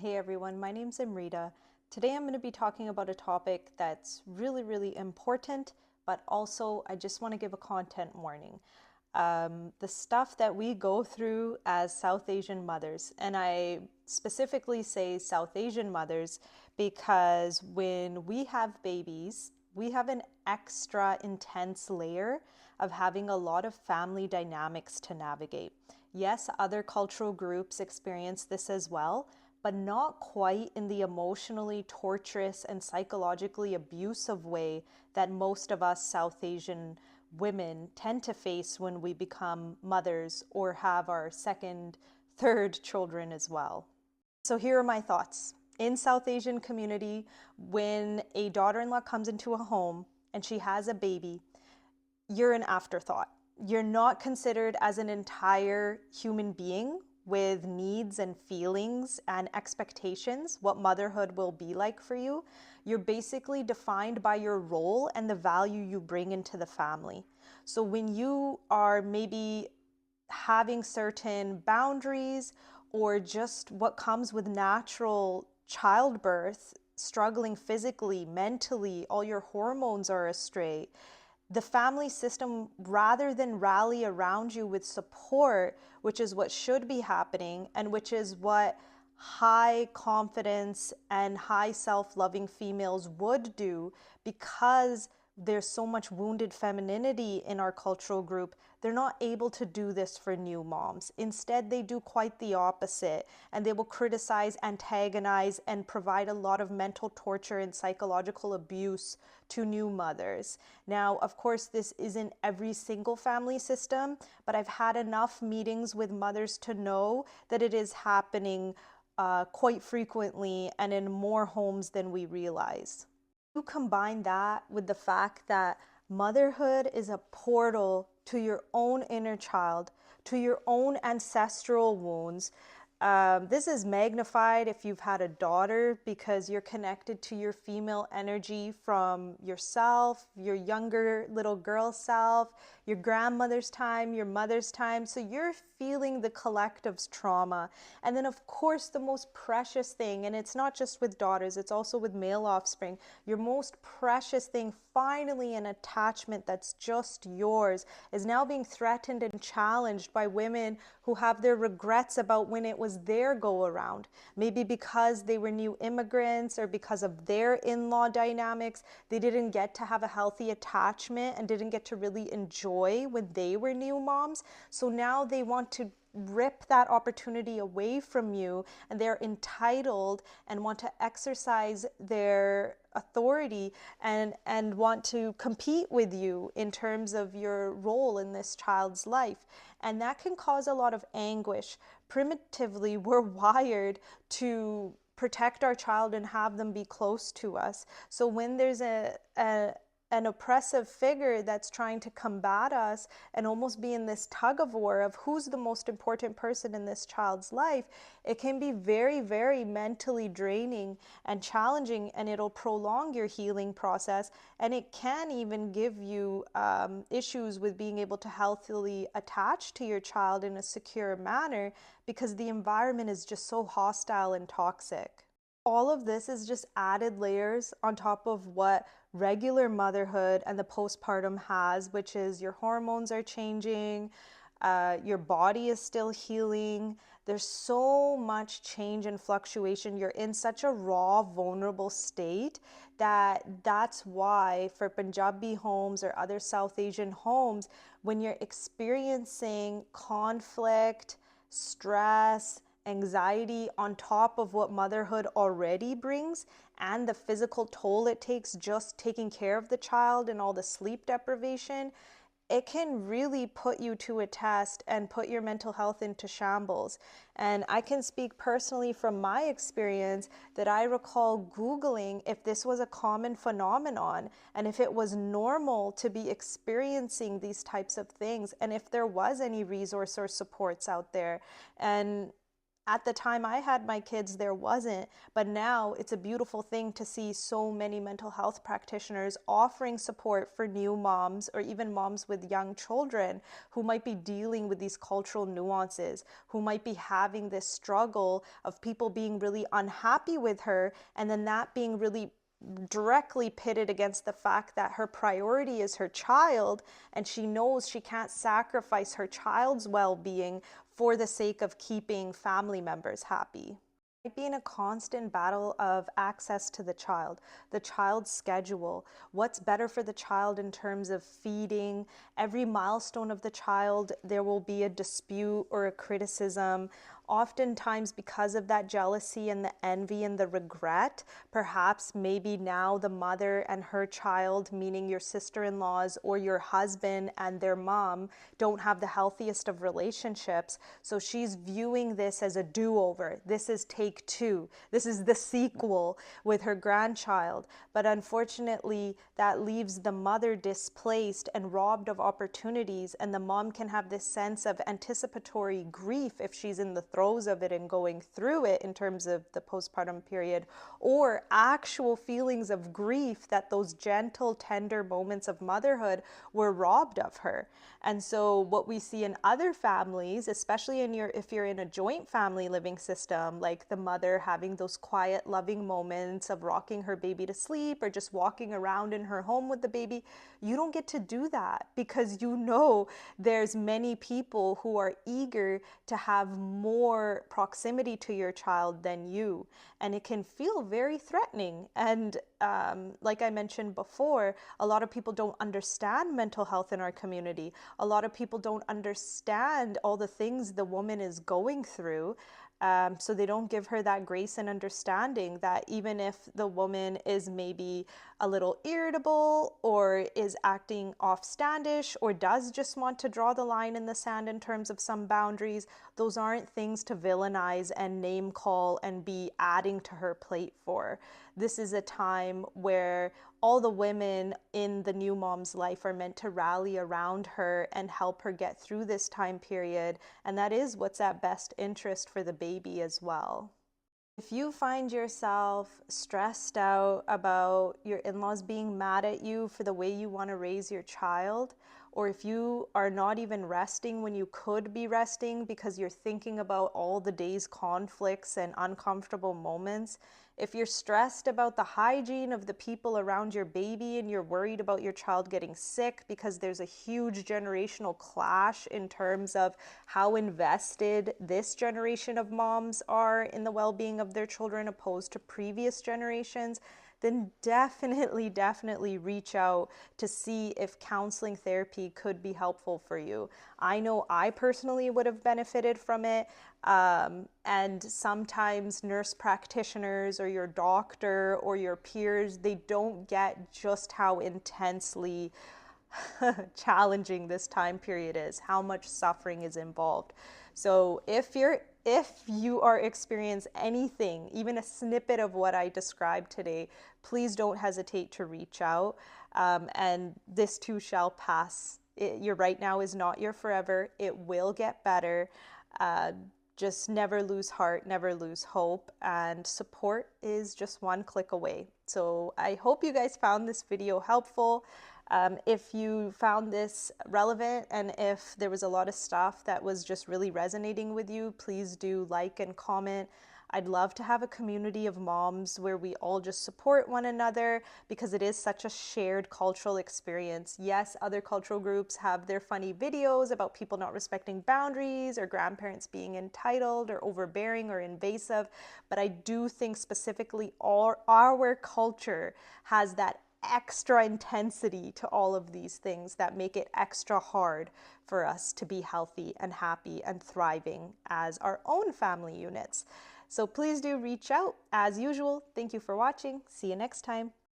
Hey everyone, my name's Amrita. Today I'm going to be talking about a topic that's really important, but also I just want to give a content warning. The stuff that we go through as South Asian mothers, and I specifically say South Asian mothers because when we have babies, we have an extra intense layer of having a lot of family dynamics to navigate. Yes, other cultural groups experience this as well, but not quite in the emotionally torturous and psychologically abusive way that most of us South Asian women tend to face when we become mothers or have our second, third children as well. So here are my thoughts. In South Asian community, when a daughter-in-law comes into a home and she has a baby, you're an afterthought. You're not considered as an entire human being with needs and feelings and expectations, what motherhood will be like for you. You're basically defined by your role and the value you bring into the family. So when you are maybe having certain boundaries or just what comes with natural childbirth, struggling physically, mentally, all your hormones are astray, the family system, rather than rally around you with support, which is what should be happening and which is what high confidence and high self-loving females would do, because there's so much wounded femininity in our cultural group, they're not able to do this for new moms. Instead, they do quite the opposite, and they will criticize, antagonize, and provide a lot of mental torture and psychological abuse to new mothers. Now, of course, this isn't every single family system, but I've had enough meetings with mothers to know that it is happening quite frequently and in more homes than we realize. You combine that with the fact that motherhood is a portal to your own inner child, to your own ancestral wounds. This is magnified if you've had a daughter because you're connected to your female energy from yourself, your younger little girl self, your grandmother's time, your mother's time. So you're feeling the collective's trauma. And then, of course, the most precious thing, and it's not just with daughters, it's also with male offspring, your most precious thing, finally an attachment that's just yours, is now being threatened and challenged by women who have their regrets about when it was their go around. Maybe because they were new immigrants or because of their in-law dynamics, they didn't get to have a healthy attachment and didn't get to really enjoy when they were new moms. So now they want to rip that opportunity away from you, and they're entitled and want to exercise their authority and want to compete with you in terms of your role in this child's life. And that can cause a lot of anguish. Primitively, we're wired to protect our child and have them be close to us. So when there's an oppressive figure that's trying to combat us and almost be in this tug of war of who's the most important person in this child's life, it can be very mentally draining and challenging, and it'll prolong your healing process, and it can even give you issues with being able to healthily attach to your child in a secure manner because the environment is just so hostile and toxic. All of this is just added layers on top of what regular motherhood and the postpartum has, which is your hormones are changing, your body is still healing. There's so much change and fluctuation. You're in such a raw, vulnerable state that's why for Punjabi homes or other South Asian homes, when you're experiencing conflict, stress, anxiety on top of what motherhood already brings and the physical toll it takes just taking care of the child and all the sleep deprivation, it can really put you to a test and put your mental health into shambles. And I can speak personally from my experience that I recall Googling if this was a common phenomenon and if it was normal to be experiencing these types of things and if there was any resource or supports out there. And At the time I had my kids, there wasn't, but now it's a beautiful thing to see so many mental health practitioners offering support for new moms or even moms with young children who might be dealing with these cultural nuances, who might be having this struggle of people being really unhappy with her, and then that being really directly pitted against the fact that her priority is her child, and she knows she can't sacrifice her child's well-being for the sake of keeping family members happy. Might be in a constant battle of access to the child's schedule, what's better for the child in terms of feeding. Every milestone of the child, there will be a dispute or a criticism. Oftentimes, because of that jealousy and the envy and the regret, perhaps maybe now the mother and her child, meaning your sister-in-laws or your husband and their mom, don't have the healthiest of relationships. So she's viewing this as a do-over. This is take two. This is the sequel with her grandchild. But unfortunately, that leaves the mother displaced and robbed of opportunities, and the mom can have this sense of anticipatory grief if she's in the throes of it and going through it in terms of the postpartum period, or actual feelings of grief that those gentle, tender moments of motherhood were robbed of her. And so what we see in other families, especially if you're in a joint family living system, like the mother having those quiet, loving moments of rocking her baby to sleep or just walking around in her home with the baby, you don't get to do that because you know there's many people who are eager to have more proximity to your child than you. And it can feel very threatening. And like I mentioned before, a lot of people don't understand mental health in our community. A lot of people don't understand all the things the woman is going through. So they don't give her that grace and understanding that even if the woman is maybe a little irritable or is acting offstandish or does just want to draw the line in the sand in terms of some boundaries, those aren't things to villainize and name call and be adding to her plate for. This is a time where all the women in the new mom's life are meant to rally around her and help her get through this time period. And that is what's at best interest for the baby as well. If you find yourself stressed out about your in-laws being mad at you for the way you want to raise your child, or if you are not even resting when you could be resting because you're thinking about all the day's conflicts and uncomfortable moments, if you're stressed about the hygiene of the people around your baby and you're worried about your child getting sick because there's a huge generational clash in terms of how invested this generation of moms are in the well-being of their children opposed to previous generations, then definitely reach out to see if counseling therapy could be helpful for you. I know I personally would have benefited from it. And sometimes nurse practitioners or your doctor or your peers, they don't get just how intensely challenging this time period is, how much suffering is involved. So if you are experiencing anything, even a snippet of what I described today, please don't hesitate to reach out. And this too shall pass. Your right now is not your forever. It will get better. Just never lose heart, never lose hope, and support is just one click away. So I hope you guys found this video helpful. If you found this relevant and if there was a lot of stuff that was just really resonating with you, please do like and comment. I'd love to have a community of moms where we all just support one another because it is such a shared cultural experience. Yes, other cultural groups have their funny videos about people not respecting boundaries or grandparents being entitled or overbearing or invasive, but I do think specifically our culture has that extra intensity to all of these things that make it extra hard for us to be healthy and happy and thriving as our own family units. So please do reach out. As usual, thank you for watching. See you next time.